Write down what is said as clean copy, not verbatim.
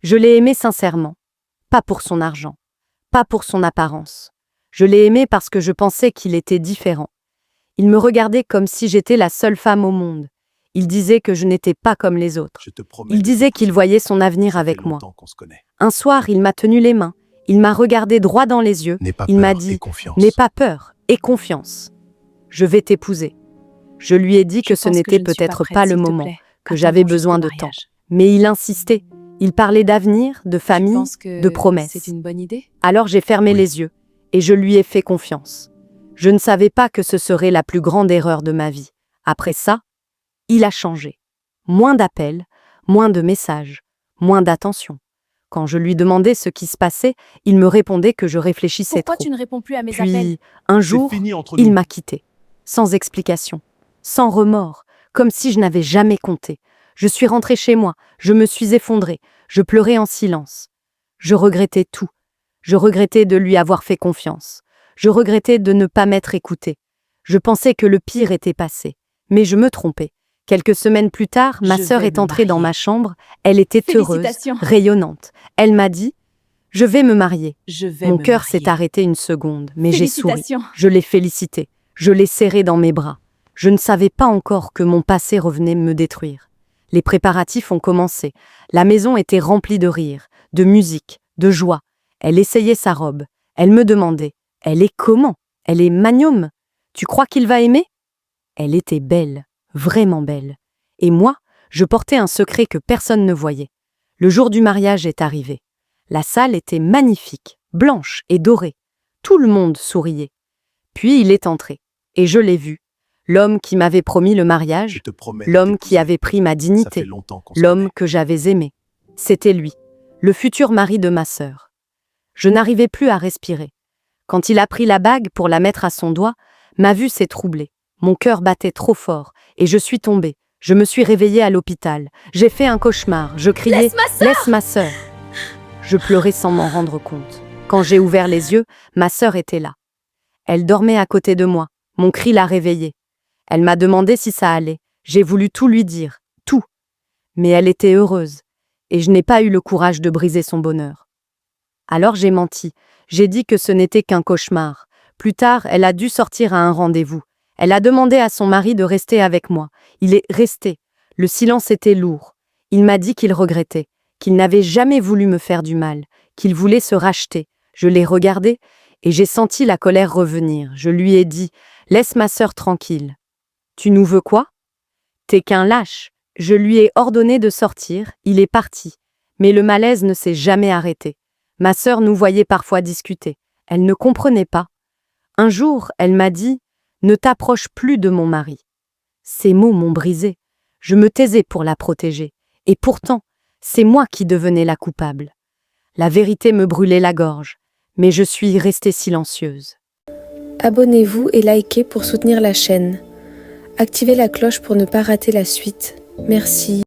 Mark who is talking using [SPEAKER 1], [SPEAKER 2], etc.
[SPEAKER 1] Je l'ai aimé sincèrement, pas pour son argent, pas pour son apparence. Je l'ai aimé parce que je pensais qu'il était différent. Il me regardait comme si j'étais la seule femme au monde. Il disait que je n'étais pas comme les autres. Il disait qu'il voyait son avenir avec moi. Un soir, il m'a tenu les mains, il m'a regardé droit dans les yeux, il m'a dit « N'aie pas peur et confiance. Je vais t'épouser. » Je lui ai dit que ce n'était peut-être pas le moment, que j'avais besoin de temps. Mais il insistait. Il parlait d'avenir, de famille, de promesses.
[SPEAKER 2] C'est une bonne idée?
[SPEAKER 1] Alors j'ai fermé les yeux et je lui ai fait confiance. Je ne savais pas que ce serait la plus grande erreur de ma vie. Après ça, il a changé. Moins d'appels, moins de messages, moins d'attention. Quand je lui demandais ce qui se passait, il me répondait que je réfléchissais
[SPEAKER 2] Pourquoi
[SPEAKER 1] trop.
[SPEAKER 2] tu ne réponds plus à mes appels?
[SPEAKER 1] Puis, un jour, il m'a quitté, sans explication, sans remords, comme si je n'avais jamais compté. Je suis rentrée chez moi, je me suis effondrée, je pleurais en silence. Je regrettais tout. Je regrettais de lui avoir fait confiance. Je regrettais de ne pas m'être écoutée. Je pensais que le pire était passé, mais je me trompais. Quelques semaines plus tard, ma sœur est entrée dans ma chambre. Elle était heureuse,
[SPEAKER 2] Félicitations.
[SPEAKER 1] rayonnante. Elle m'a dit « Je vais me marier ».
[SPEAKER 2] Je vais
[SPEAKER 1] Mon
[SPEAKER 2] me
[SPEAKER 1] cœur
[SPEAKER 2] marier.
[SPEAKER 1] s'est arrêté une seconde, mais j'ai souri.
[SPEAKER 2] Félicitations.
[SPEAKER 1] Je l'ai félicité. Je l'ai serré dans mes bras. Je ne savais pas encore que mon passé revenait me détruire. Les préparatifs ont commencé. La maison était remplie de rires, de musique, de joie. Elle essayait sa robe. Elle me demandait « Elle est comment? Elle est magnum. Tu crois qu'il va aimer ?» Elle était belle, vraiment belle. Et moi, je portais un secret que personne ne voyait. Le jour du mariage est arrivé. La salle était magnifique, blanche et dorée. Tout le monde souriait. Puis il est entré, et je l'ai vu. L'homme qui m'avait promis le mariage, l'homme qui avait pris ma dignité, l'homme que j'avais aimé. C'était lui, le futur mari de ma sœur. Je n'arrivais plus à respirer. Quand il a pris la bague pour la mettre à son doigt, ma vue s'est troublée. Mon cœur battait trop fort, et je suis tombée. Je me suis réveillée à l'hôpital. J'ai fait un cauchemar. Je criais « Laisse ma sœur !» Je pleurais sans m'en rendre compte. Quand j'ai ouvert les yeux, ma sœur était là. Elle dormait à côté de moi. Mon cri l'a réveillée. Elle m'a demandé si ça allait. J'ai voulu tout lui dire, tout. Mais elle était heureuse, et je n'ai pas eu le courage de briser son bonheur. Alors j'ai menti. J'ai dit que ce n'était qu'un cauchemar. Plus tard, elle a dû sortir à un rendez-vous. Elle a demandé à son mari de rester avec moi. Il est resté. Le silence était lourd. Il m'a dit qu'il regrettait, qu'il n'avait jamais voulu me faire du mal, qu'il voulait se racheter. Je l'ai regardé et j'ai senti la colère revenir. Je lui ai dit « Laisse ma sœur tranquille. » « Tu nous veux quoi? T'es qu'un lâche. » Je lui ai ordonné de sortir, il est parti. Mais le malaise ne s'est jamais arrêté. Ma sœur nous voyait parfois discuter. Elle ne comprenait pas. Un jour, elle m'a dit « Ne t'approche plus de mon mari. » Ces mots m'ont brisé. Je me taisais pour la protéger. Et pourtant, c'est moi qui devenais la coupable. La vérité me brûlait la gorge, mais je suis restée silencieuse.
[SPEAKER 3] Abonnez-vous et likez pour soutenir la chaîne. Activez la cloche pour ne pas rater la suite. Merci.